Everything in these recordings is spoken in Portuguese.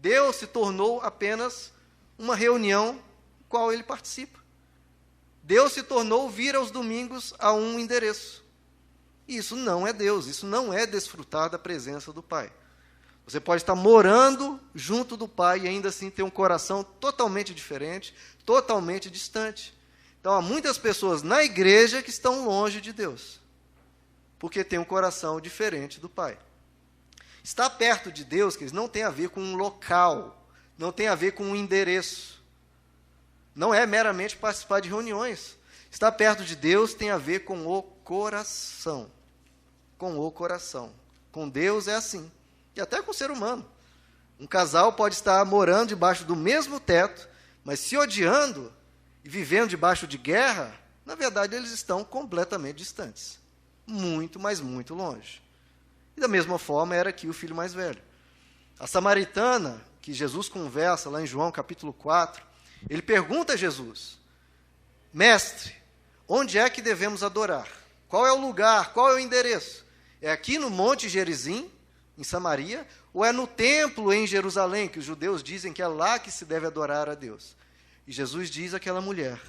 Deus se tornou apenas uma reunião qual ele participa. Deus se tornou vir aos domingos a um endereço. Isso não é Deus, isso não é desfrutar da presença do Pai. Você pode estar morando junto do Pai e ainda assim ter um coração totalmente diferente, totalmente distante. Então, há muitas pessoas na igreja que estão longe de Deus, porque têm um coração diferente do Pai. Estar perto de Deus, que não tem a ver com um local, não tem a ver com um endereço. Não é meramente participar de reuniões. Estar perto de Deus tem a ver com o coração. Com o coração. Com Deus é assim. E até com o ser humano. Um casal pode estar morando debaixo do mesmo teto, mas se odiando e vivendo debaixo de guerra, na verdade eles estão completamente distantes. Muito, mas muito longe. E da mesma forma era aqui o filho mais velho. A samaritana, que Jesus conversa lá em João capítulo 4, ele pergunta a Jesus: Mestre, onde é que devemos adorar? Qual é o lugar? Qual é o endereço? É aqui no Monte Gerizim, em Samaria, ou é no templo em Jerusalém, que os judeus dizem que é lá que se deve adorar a Deus? E Jesus diz àquela mulher: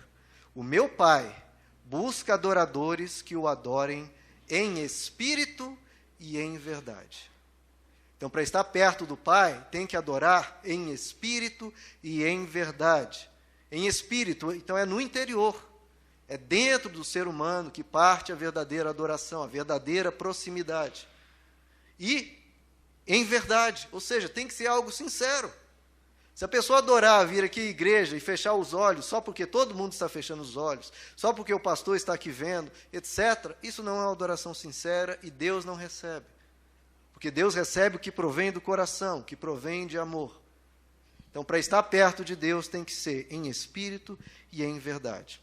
o meu Pai busca adoradores que o adorem em espírito e em verdade. Então, para estar perto do Pai, tem que adorar em espírito e em verdade. Em espírito, então, é no interior. É dentro do ser humano que parte a verdadeira adoração, a verdadeira proximidade. E em verdade, ou seja, tem que ser algo sincero. Se a pessoa adorar vir aqui à igreja e fechar os olhos, só porque todo mundo está fechando os olhos, só porque o pastor está aqui vendo, etc., isso não é uma adoração sincera e Deus não recebe. Porque Deus recebe o que provém do coração, o que provém de amor. Então, para estar perto de Deus, tem que ser em espírito e em verdade.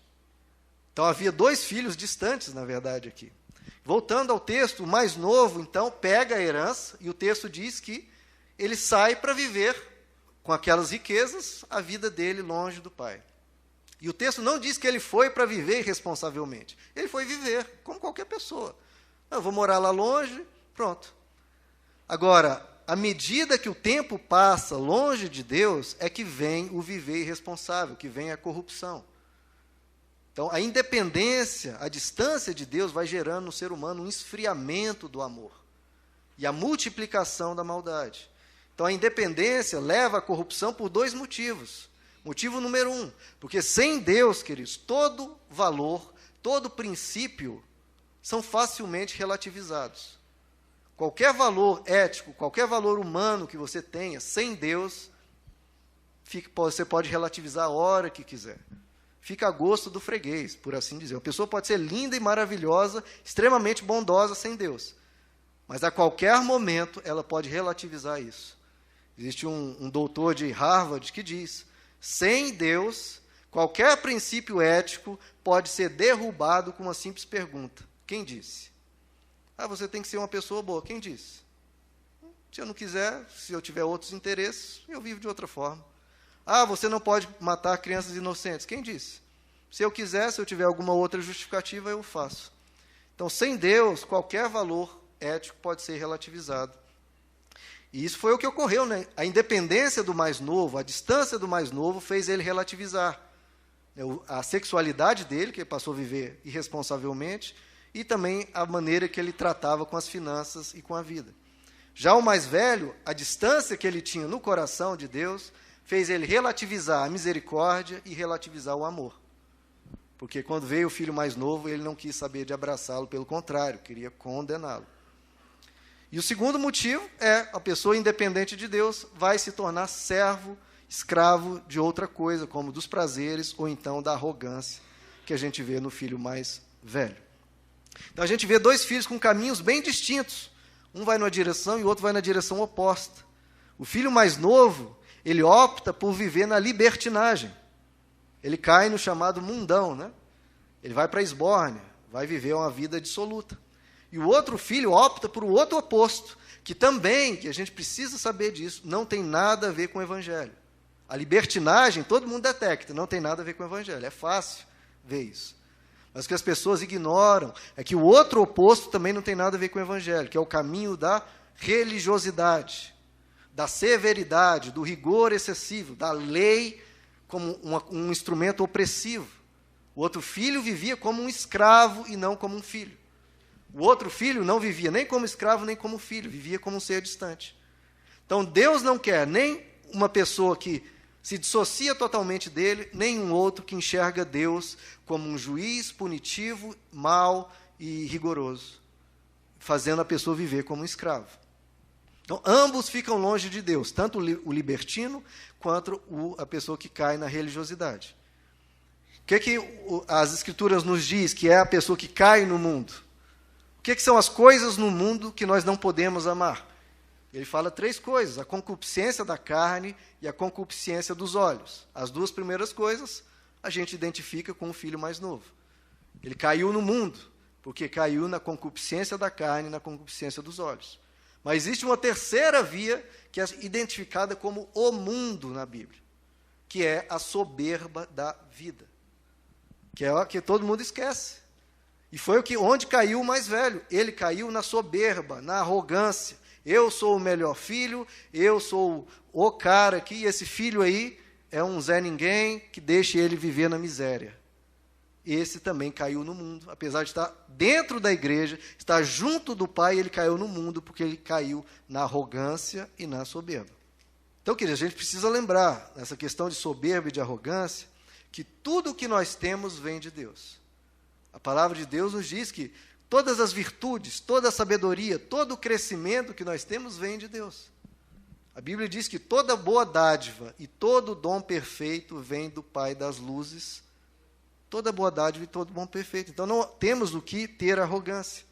Então, havia dois filhos distantes, na verdade, aqui. Voltando ao texto, o mais novo, então, pega a herança, e o texto diz que ele sai para viver com aquelas riquezas, a vida dele longe do pai. E o texto não diz que ele foi para viver irresponsavelmente. Ele foi viver, como qualquer pessoa. Eu vou morar lá longe, pronto. Agora, à medida que o tempo passa longe de Deus, é que vem o viver irresponsável, que vem a corrupção. Então, a independência, a distância de Deus vai gerando no ser humano um esfriamento do amor e a multiplicação da maldade. Então, a independência leva à corrupção por dois motivos. Motivo número 1, porque sem Deus, queridos, todo valor, todo princípio são facilmente relativizados. Qualquer valor ético, qualquer valor humano que você tenha, sem Deus, você pode relativizar a hora que quiser. Fica a gosto do freguês, por assim dizer. Uma pessoa pode ser linda e maravilhosa, extremamente bondosa sem Deus. Mas a qualquer momento ela pode relativizar isso. Existe um doutor de Harvard que diz: sem Deus, qualquer princípio ético pode ser derrubado com uma simples pergunta. Quem disse? Você tem que ser uma pessoa boa. Quem disse? Se eu não quiser, se eu tiver outros interesses, eu vivo de outra forma. Você não pode matar crianças inocentes. Quem disse? Se eu quiser, se eu tiver alguma outra justificativa, eu faço. Então, sem Deus, qualquer valor ético pode ser relativizado. E isso foi o que ocorreu, né? A independência do mais novo, a distância do mais novo, fez ele relativizar a sexualidade dele, que ele passou a viver irresponsavelmente, e também a maneira que ele tratava com as finanças e com a vida. Já o mais velho, a distância que ele tinha no coração de Deus, fez ele relativizar a misericórdia e relativizar o amor. Porque quando veio o filho mais novo, ele não quis saber de abraçá-lo, pelo contrário, queria condená-lo. E o segundo motivo é a pessoa independente de Deus vai se tornar servo, escravo de outra coisa, como dos prazeres ou então da arrogância, que a gente vê no filho mais velho. Então a gente vê dois filhos com caminhos bem distintos. Um vai numa direção e o outro vai na direção oposta. O filho mais novo, ele opta por viver na libertinagem. Ele cai no chamado mundão, né? Ele vai para a esbórnia, vai viver uma vida dissoluta. E o outro filho opta por o outro oposto, que também, que a gente precisa saber disso, não tem nada a ver com o evangelho. A libertinagem, todo mundo detecta, não tem nada a ver com o evangelho. É fácil ver isso. Mas o que as pessoas ignoram é que o outro oposto também não tem nada a ver com o evangelho, que é o caminho da religiosidade. da severidade, do rigor excessivo, da lei como um instrumento opressivo. O outro filho vivia como um escravo e não como um filho. O outro filho não vivia nem como escravo nem como filho, vivia como um ser distante. Então Deus não quer nem uma pessoa que se dissocia totalmente dele, nem um outro que enxerga Deus como um juiz punitivo, mau e rigoroso, fazendo a pessoa viver como um escravo. Então, ambos ficam longe de Deus, tanto o libertino quanto a pessoa que cai na religiosidade. O que as Escrituras nos diz que é a pessoa que cai no mundo? O que são as coisas no mundo que nós não podemos amar? Ele fala 3 coisas: a concupiscência da carne e a concupiscência dos olhos. As 2 primeiras coisas a gente identifica com o filho mais novo. Ele caiu no mundo, porque caiu na concupiscência da carne e na concupiscência dos olhos. Mas existe uma terceira via que é identificada como o mundo na Bíblia, que é a soberba da vida, que é o que todo mundo esquece. E foi onde caiu o mais velho. Ele caiu na soberba, na arrogância. Eu sou o melhor filho, eu sou o cara aqui, e esse filho aí é um Zé Ninguém que deixa ele viver na miséria. Esse também caiu no mundo, apesar de estar dentro da igreja, estar junto do Pai, ele caiu no mundo, porque ele caiu na arrogância e na soberba. Então, queridos, a gente precisa lembrar, nessa questão de soberba e de arrogância, que tudo o que nós temos vem de Deus. A palavra de Deus nos diz que todas as virtudes, toda a sabedoria, todo o crescimento que nós temos vem de Deus. A Bíblia diz que toda boa dádiva e todo dom perfeito vem do Pai das luzes. Toda boa dádiva e todo dom perfeito. Então não temos o que ter arrogância.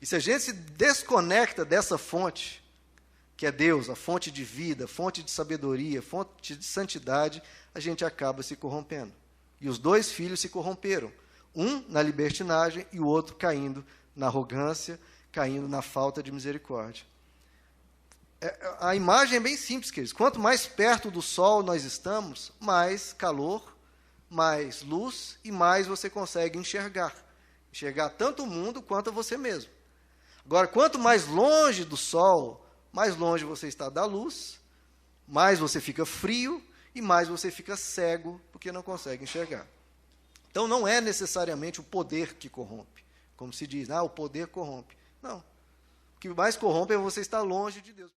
E se a gente se desconecta dessa fonte, que é Deus, a fonte de vida, fonte de sabedoria, fonte de santidade, a gente acaba se corrompendo. E os 2 filhos se corromperam. Um na libertinagem e o outro caindo na arrogância, caindo na falta de misericórdia. A imagem é bem simples, queridos. Quanto mais perto do sol nós estamos, mais calor, mais luz e mais você consegue enxergar. Enxergar tanto o mundo quanto a você mesmo. Agora, quanto mais longe do sol, mais longe você está da luz, mais você fica frio e mais você fica cego, porque não consegue enxergar. Então, não é necessariamente o poder que corrompe. Como se diz, o poder corrompe. Não. O que mais corrompe é você estar longe de Deus.